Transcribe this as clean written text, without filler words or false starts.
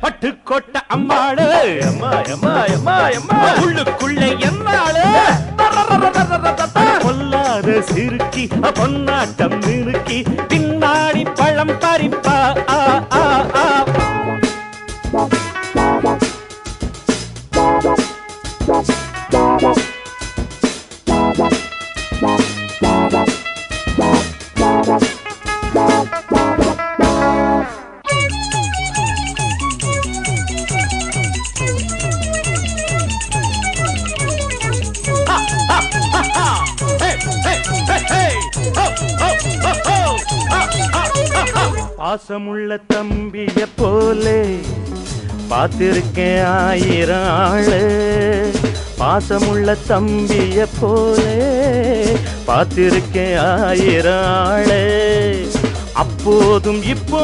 பட்டுக்கோட்டை அம்மாளு அம்மா அம்மா அம்மா அம்மா உள்ளுக்குள்ளே என்னாளு பொல்லாத சிறுக்கி பொன்னாட்டம் நிறுக்கி பின்னாடி பழம் பறிப்பா பாசமுள்ள தம்பிய போலே பார்த்திருக்கேன் ஆயிரம் ஆளு பாசமுள்ள தம்பிய போலே பார்த்திருக்கேன் ஆயிரம் ஆளு அப்போதும் இப்போ